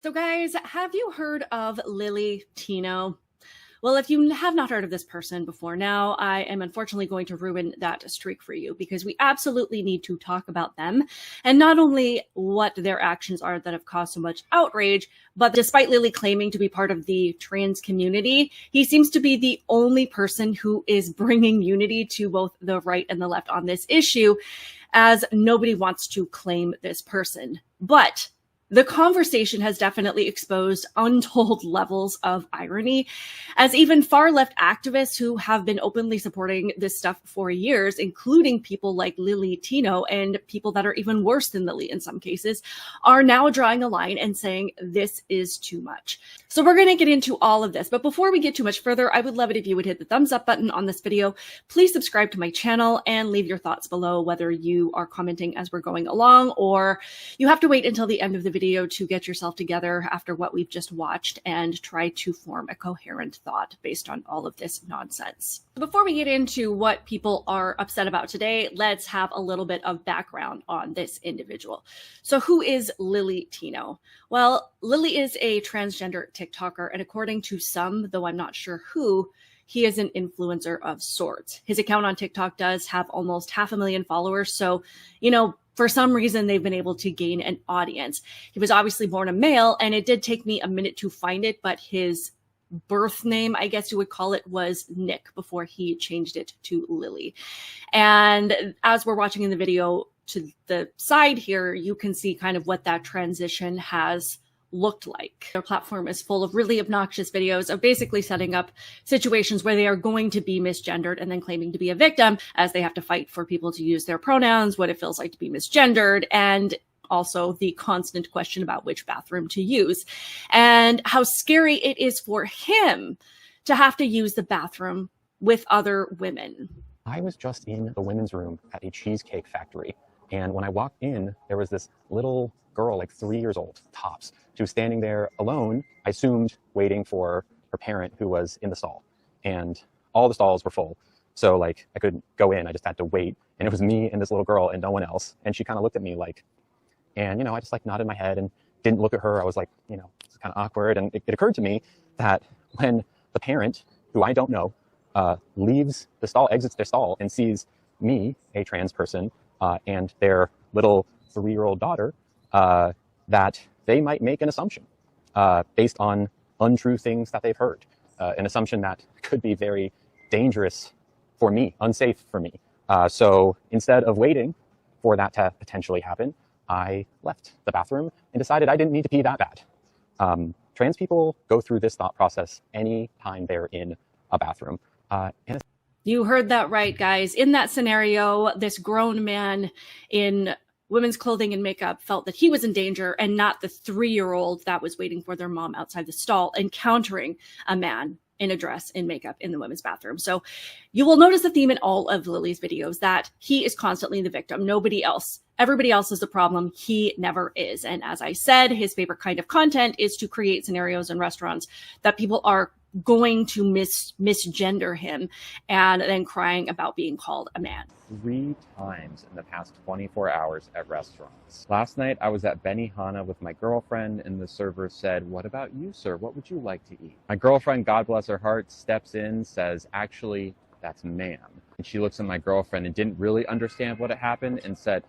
So guys, have you heard of Lily Tino? Well, if you have not heard of this person before now, I am unfortunately going to ruin that streak for you because we absolutely need to talk about them and not only what their actions are that have caused so much outrage, but despite Lily claiming to be part of the trans community, he seems to be the only person who is bringing unity to both the right and the left on this issue, as nobody wants to claim this person. But the conversation has definitely exposed untold levels of irony, as even far left activists who have been openly supporting this stuff for years, including people like Lily Tino and people that are even worse than Lily in some cases, are now drawing a line and saying this is too much. So we're going to get into all of this. But before we get too much further, I would love it if you would hit the thumbs up button on this video. Please subscribe to my channel and leave your thoughts below, whether you are commenting as we're going along or you have to wait until the end of the video to get yourself together after what we've just watched and try to form a coherent thought based on all of this nonsense. Before we get into what people are upset about today, let's have a little bit of background on this individual. So who is Lily Tino? Well, Lily is a transgender TikToker, and according to some, though I'm not sure who, he is an influencer of sorts. His account on TikTok does have almost 500,000 followers. So, for some reason, they've been able to gain an audience. He was obviously born a male, and it did take me a minute to find it, but his birth name, I guess you would call it, was Nick before he changed it to Lily. And as we're watching in the video to the side here, you can see kind of what that transition has looked like. Their platform is full of really obnoxious videos of basically setting up situations where they are going to be misgendered and then claiming to be a victim as they have to fight for people to use their pronouns, what it feels like to be misgendered, and also the constant question about which bathroom to use and how scary it is for him to have to use the bathroom with other women. I was just in the women's room at a cheesecake factory, and when I walked in, there was this little girl, like 3 years old, tops. She was standing there alone, I assumed waiting for her parent who was in the stall. And all the stalls were full. So I couldn't go in, I just had to wait. And it was me and this little girl and no one else. And she kind of looked at me and I just nodded my head and didn't look at her. I was it's kind of awkward. And it occurred to me that when the parent, who I don't know, leaves the stall, exits their stall and sees me, a trans person, and their little 3-year-old daughter, that they might make an assumption based on untrue things that they've heard, an assumption that could be very dangerous for me, unsafe for me. So instead of waiting for that to potentially happen, I left the bathroom and decided I didn't need to pee that bad. Trans people go through this thought process anytime they're in a bathroom. You heard that right, guys. In that scenario, this grown man in women's clothing and makeup felt that he was in danger and not the 3-year-old that was waiting for their mom outside the stall, encountering a man in a dress and makeup in the women's bathroom. So you will notice the theme in all of Lily's videos that he is constantly the victim, nobody else. Everybody else is the problem. He never is. And as I said, his favorite kind of content is to create scenarios in restaurants that people are going to misgender him and then crying about being called a man. 3 times in the past 24 hours at restaurants. Last night I was at Benihana with my girlfriend and the server said, "What about you, sir? What would you like to eat?" My girlfriend, God bless her heart, steps in, says, "Actually, that's ma'am." And she looks at my girlfriend and didn't really understand what had happened and said,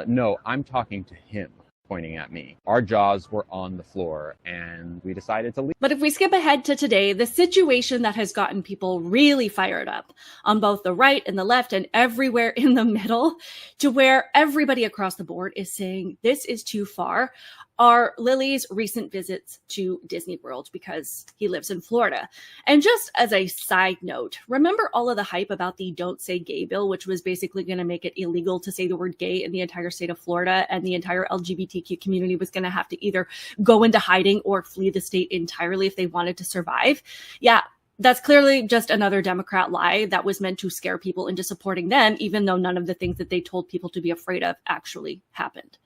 "No, I'm talking to him," pointing at me. Our jaws were on the floor and we decided to leave. But if we skip ahead to today, the situation that has gotten people really fired up on both the right and the left and everywhere in the middle, to where everybody across the board is saying this is too far, are Lily's recent visits to Disney World because he lives in Florida. And just as a side note, remember all of the hype about the Don't Say Gay bill, which was basically going to make it illegal to say the word gay in the entire state of Florida, and the entire LGBTQ community was going to have to either go into hiding or flee the state entirely if they wanted to survive? Yeah, that's clearly just another Democrat lie that was meant to scare people into supporting them, even though none of the things that they told people to be afraid of actually happened.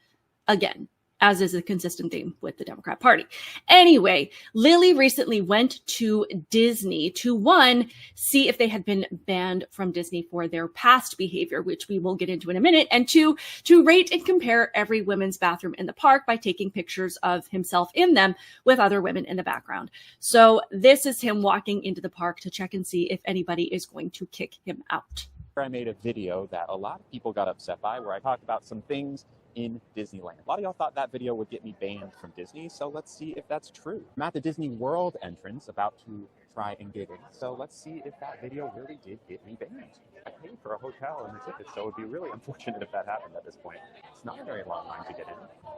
Again, as is a consistent theme with the Democrat Party. Anyway, Lily recently went to Disney to, one, see if they had been banned from Disney for their past behavior, which we will get into in a minute, and two, to rate and compare every women's bathroom in the park by taking pictures of himself in them with other women in the background. So this is him walking into the park to check and see if anybody is going to kick him out. I made a video that a lot of people got upset by, where I talked about some things in Disneyland. A lot of y'all thought that video would get me banned from Disney, so let's see if that's true. I'm at the Disney World entrance about to try and get in, so let's see if that video really did get me banned. I paid for a hotel and the ticket, so it would be really unfortunate if that happened at this point. It's not a very long line to get in.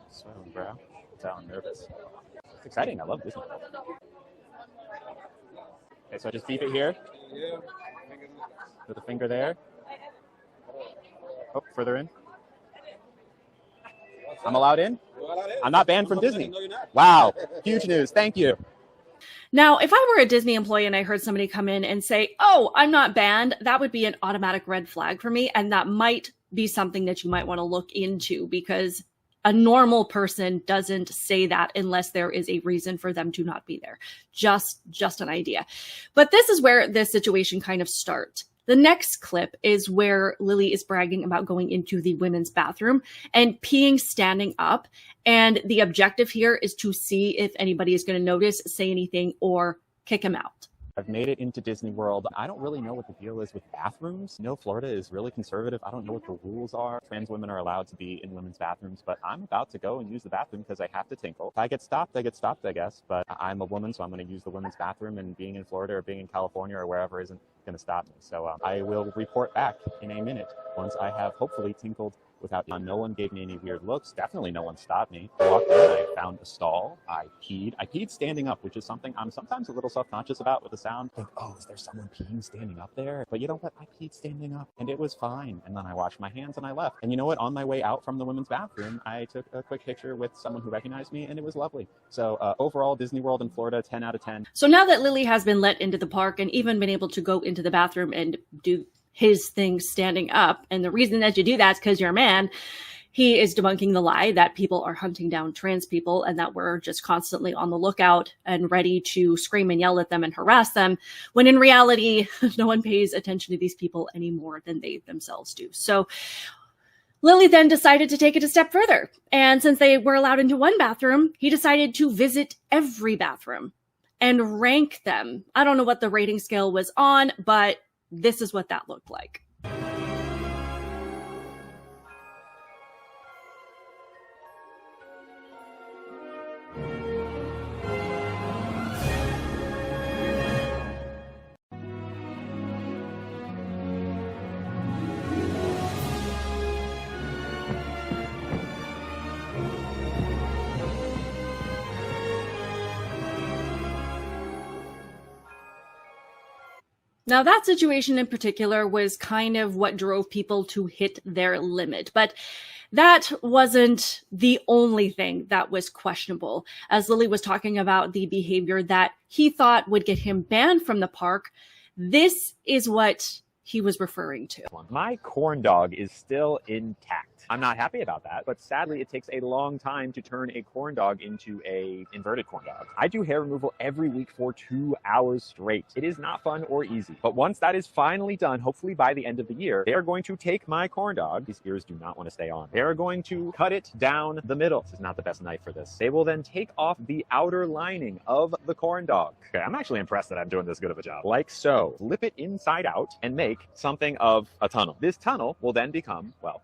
Swim, bro. So I'm nervous. It's exciting. I love Disney. Okay, so I just beep it here. Yeah. With a finger there. Oh, further in. I'm allowed in? I'm not banned from Disney. Wow. Huge news. Thank you. Now, if I were a Disney employee and I heard somebody come in and say, oh, I'm not banned, that would be an automatic red flag for me. And that might be something that you might want to look into, because a normal person doesn't say that unless there is a reason for them to not be there. Just an idea. But this is where this situation kind of starts. The next clip is where Lily is bragging about going into the women's bathroom and peeing standing up. And the objective here is to see if anybody is going to notice, say anything, or kick him out. I've made it into Disney World. I don't really know what the deal is with bathrooms. No, Florida is really conservative. I don't know what the rules are. Trans women are allowed to be in women's bathrooms, but I'm about to go and use the bathroom because I have to tinkle. If I get stopped, I get stopped, I guess. But I'm a woman, so I'm going to use the women's bathroom, and being in Florida or being in California or wherever isn't going to stop me. So I will report back in a minute once I have hopefully tinkled without, no one gave me any weird looks. Definitely no one stopped me. I walked in, I found a stall, I peed standing up, which is something I'm sometimes a little self-conscious about with the sound. Think, oh, is there someone peeing standing up there? But you know what? I peed standing up and it was fine. And then I washed my hands and I left. And you know what? On my way out from the women's bathroom, I took a quick picture with someone who recognized me and it was lovely. So overall, Disney World in Florida, 10 out of 10. So now that Lily has been let into the park and even been able to go into the bathroom and do his thing standing up, and the reason that you do that is because you're a man, he is debunking the lie that people are hunting down trans people and that we're just constantly on the lookout and ready to scream and yell at them and harass them, when in reality, no one pays attention to these people any more than they themselves do. So Lily then decided to take it a step further. And since they were allowed into one bathroom, he decided to visit every bathroom and rank them. I don't know what the rating scale was on, but this is what that looked like. Now, that situation in particular was kind of what drove people to hit their limit, but that wasn't the only thing that was questionable. As Lily was talking about the behavior that he thought would get him banned from the park, this is what he was referring to. My corn dog is still intact. I'm not happy about that, but sadly it takes a long time to turn a corn dog into a inverted corn dog. I do hair removal every week for 2 hours straight. It is not fun or easy, but once that is finally done, hopefully by the end of the year, they are going to take my corn dog. These ears do not want to stay on. They are going to cut it down the middle. This is not the best knife for this. They will then take off the outer lining of the corn dog. Okay, I'm actually impressed that I'm doing this good of a job. Like so. Flip it inside out and make something of a tunnel. This tunnel will then become, well,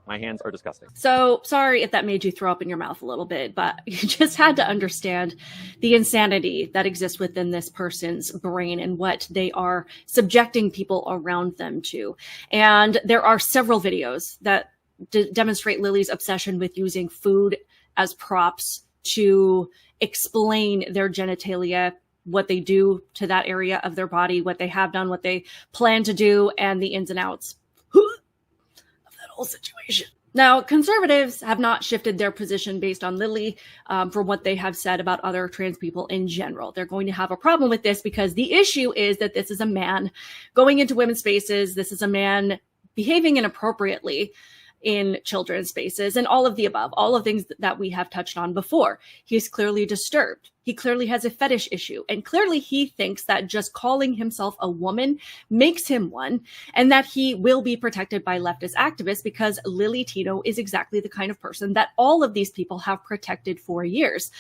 my hands are disgusting. So sorry if that made you throw up in your mouth a little bit, but you just had to understand the insanity that exists within this person's brain and what they are subjecting people around them to. And there are several videos that demonstrate Lily's obsession with using food as props to explain their genitalia, what they do to that area of their body, what they have done, what they plan to do, and the ins and outs whole situation. Now, conservatives have not shifted their position based on Lily from what they have said about other trans people in general. They're going to have a problem with this because the issue is that this is a man going into women's spaces. This is a man behaving inappropriately in children's spaces and all of the above, all of things that we have touched on before. He's clearly disturbed. He clearly has a fetish issue. And clearly he thinks that just calling himself a woman makes him one, and that he will be protected by leftist activists because Lily Tino is exactly the kind of person that all of these people have protected for years.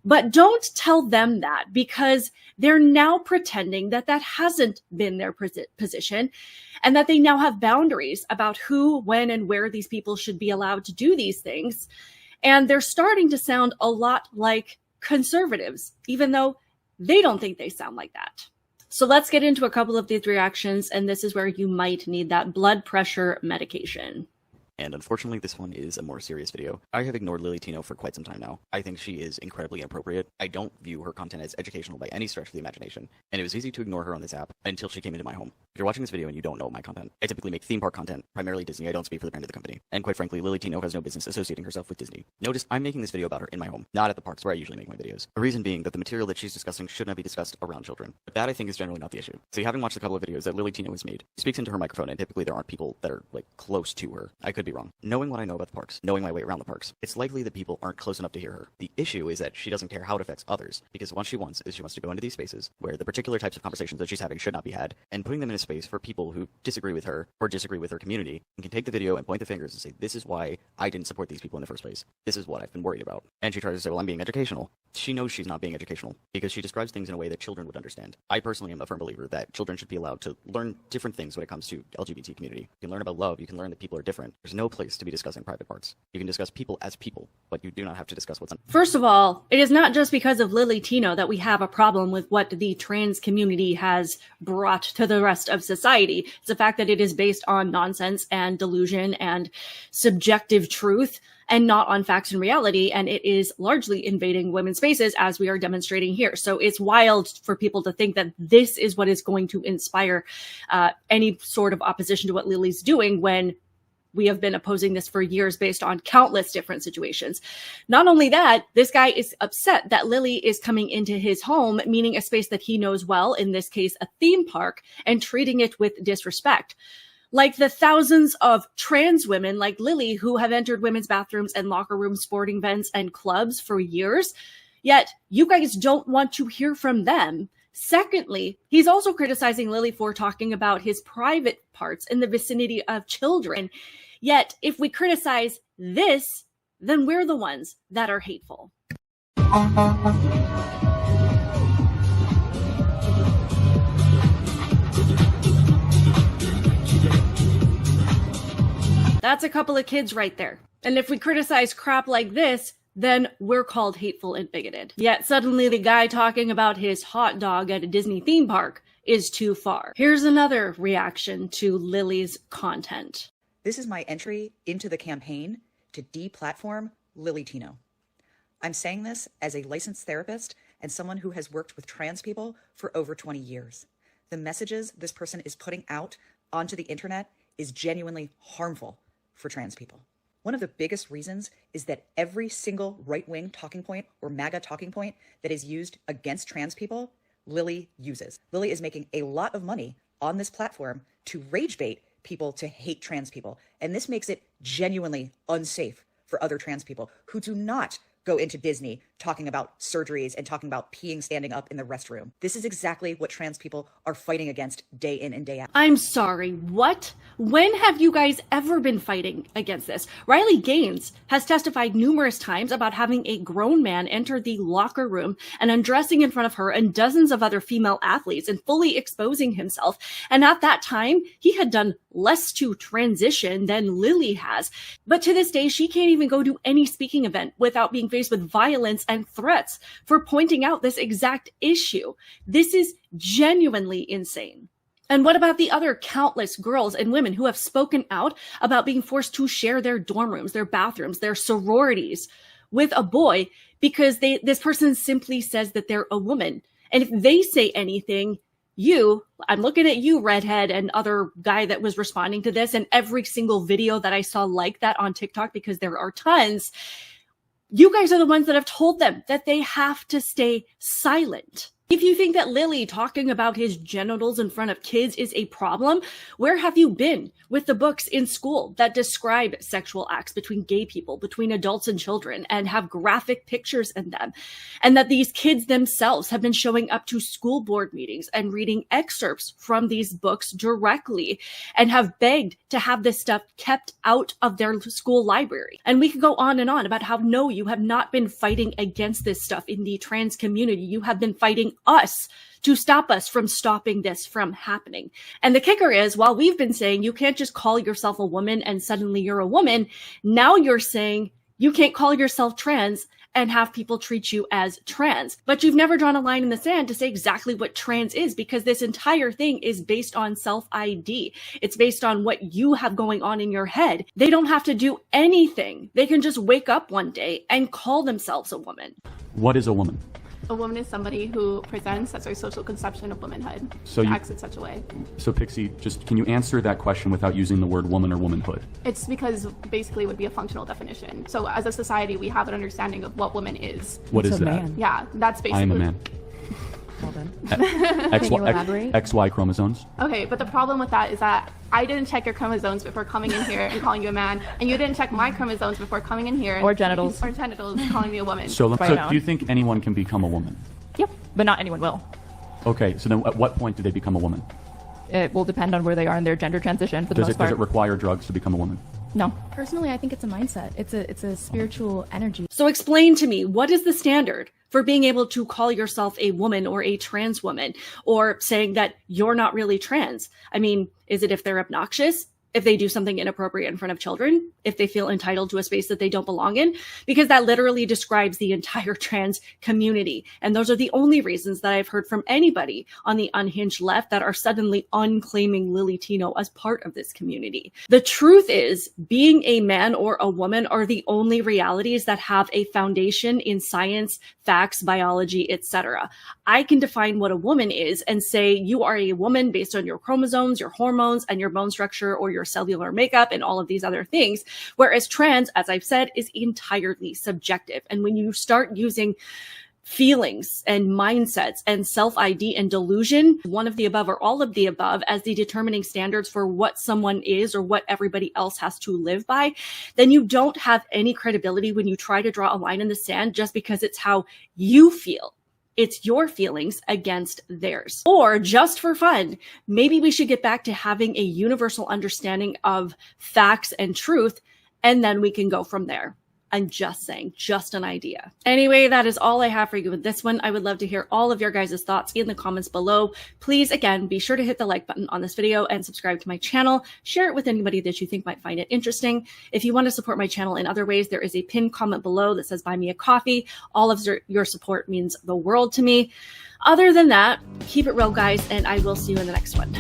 But don't tell them that, because they're now pretending that that hasn't been their position, and that they now have boundaries about who, when, and where these people should be allowed to do these things. And they're starting to sound a lot like conservatives, even though they don't think they sound like that. So let's get into a couple of these reactions, and this is where you might need that blood pressure medication. And unfortunately, this one is a more serious video. I have ignored Lily Tino for quite some time now. I think she is incredibly inappropriate. I don't view her content as educational by any stretch of the imagination, and it was easy to ignore her on this app until she came into my home. If you're watching this video and you don't know my content, I typically make theme park content, primarily Disney. I don't speak for the brand of the company. And quite frankly, Lily Tino has no business associating herself with Disney. Notice I'm making this video about her in my home, not at the parks where I usually make my videos. The reason being that the material that she's discussing should not be discussed around children. But that, I think, is generally not the issue. So having watched a couple of videos that Lily Tino has made, she speaks into her microphone, and typically there aren't people that are like close to her. I could be wrong. Knowing what I know about the parks, knowing my way around the parks, it's likely that people aren't close enough to hear her. The issue is that she doesn't care how it affects others, because what she wants is she wants to go into these spaces where the particular types of conversations that she's having should not be had, and putting them in a space for people who disagree with her or disagree with her community and can take the video and point the fingers and say, this is why I didn't support these people in the first place. This is what I've been worried about. And she tries to say, well, I'm being educational. She knows she's not being educational because she describes things in a way that children would understand. I personally am a firm believer that children should be allowed to learn different things when it comes to LGBT community. You can learn about love. You can learn that people are different. There's no place to be discussing private parts. You can discuss people as people, but you do not have to discuss what's on. First of all, it is not just because of Lily Tino that we have a problem with what the trans community has brought to the rest of society. It's the fact that it is based on nonsense and delusion and subjective truth, and not on facts and reality, and it is largely invading women's spaces, as we are demonstrating here. So it's wild for people to think that this is what is going to inspire any sort of opposition to what Lily's doing, when we have been opposing this for years based on countless different situations. Not only that, this guy is upset that Lily is coming into his home, meaning a space that he knows well, in this case, a theme park, and treating it with disrespect. Like the thousands of trans women like Lily who have entered women's bathrooms and locker rooms, sporting events, and clubs for years, yet you guys don't want to hear from them. Secondly, he's also criticizing Lily for talking about his private parts in the vicinity of children. Yet, if we criticize this, then we're the ones that are hateful. That's a couple of kids right there. And if we criticize crap like this, then we're called hateful and bigoted. Yet suddenly the guy talking about his hot dog at a Disney theme park is too far. Here's another reaction to Lily's content. This is my entry into the campaign to deplatform Lily Tino. I'm saying this as a licensed therapist and someone who has worked with trans people for over 20 years. The messages this person is putting out onto the internet is genuinely harmful for trans people. One of the biggest reasons is that every single right-wing talking point or MAGA talking point that is used against trans people, Lily uses. Lily is making a lot of money on this platform to rage bait people to hate trans people. And this makes it genuinely unsafe for other trans people who do not go into Disney talking about surgeries and talking about peeing standing up in the restroom. This is exactly what trans people are fighting against day in and day out. I'm sorry, what? When have you guys ever been fighting against this? Riley Gaines has testified numerous times about having a grown man enter the locker room and undressing in front of her and dozens of other female athletes and fully exposing himself. And at that time, he had done less to transition than Lily has. But to this day, she can't even go to any speaking event without being faced with violence and threats for pointing out this exact issue. This is genuinely insane. And what about the other countless girls and women who have spoken out about being forced to share their dorm rooms, their bathrooms, their sororities with a boy because this person simply says that they're a woman? And if they say anything, I'm looking at you, redhead, and other guy that was responding to this, and every single video that I saw like that on TikTok, because there are tons, you guys are the ones that have told them that they have to stay silent. If you think that Lily talking about his genitals in front of kids is a problem, where have you been with the books in school that describe sexual acts between gay people, between adults and children, and have graphic pictures in them? And that these kids themselves have been showing up to school board meetings and reading excerpts from these books directly and have begged to have this stuff kept out of their school library. And we could go on and on about how, no, you have not been fighting against this stuff in the trans community. You have been fighting us to stop us from stopping this from happening. And the kicker is, while we've been saying you can't just call yourself a woman and suddenly you're a woman, now you're saying you can't call yourself trans and have people treat you as trans. But you've never drawn a line in the sand to say exactly what trans is, because this entire thing is based on self-ID. It's based on what you have going on in your head. They don't have to do anything. They can just wake up one day and call themselves a woman. What is a woman? A woman is somebody who presents as a social conception of womanhood, So you acts in such a way. So Pixie, just can you answer that question without using the word woman or womanhood? It's because basically it would be a functional definition. So as a society, we have an understanding of what woman is. What is It's a that? man. Yeah, that's basically. I am a man. Well done. X, Can you elaborate? XY chromosomes. Okay, but the problem with that is that I didn't check your chromosomes before coming in here and calling you a man, and you didn't check my chromosomes before coming in here. Or genitals. Or genitals, calling me a woman. So Right do on. you think anyone can become a woman? Yep, but not anyone will. Okay, so then at what point do they become a woman? It will depend on where they are in their gender transition for the Does most it part. require drugs to become a woman? No. Personally, I think it's a mindset. It's a spiritual energy. So explain to me, what is the standard for being able to call yourself a woman or a trans woman, or saying that you're not really trans? I mean, is it if they're obnoxious? If they do something inappropriate in front of children, if they feel entitled to a space that they don't belong in, because that literally describes the entire trans community. And those are the only reasons that I've heard from anybody on the unhinged left that are suddenly unclaiming Lily Tino as part of this community. The truth is, being a man or a woman are the only realities that have a foundation in science, facts, biology, etc. I can define what a woman is and say you are a woman based on your chromosomes, your hormones, and your bone structure, or your cellular makeup and all of these other things. Whereas trans, as I've said, is entirely subjective. And when you start using feelings and mindsets and self-ID and delusion, one of the above or all of the above, as the determining standards for what someone is or what everybody else has to live by, then you don't have any credibility when you try to draw a line in the sand just because it's how you feel. It's your feelings against theirs. Or just for fun, maybe we should get back to having a universal understanding of facts and truth, and then we can go from there. I'm just saying, just an idea. Anyway, that is all I have for you with this one. I would love to hear all of your guys' thoughts in the comments below. Please, again, be sure to hit the like button on this video and subscribe to my channel. Share it with anybody that you think might find it interesting. If you want to support my channel in other ways, there is a pinned comment below that says buy me a coffee. All of your support means the world to me. Other than that, keep it real, guys, and I will see you in the next one.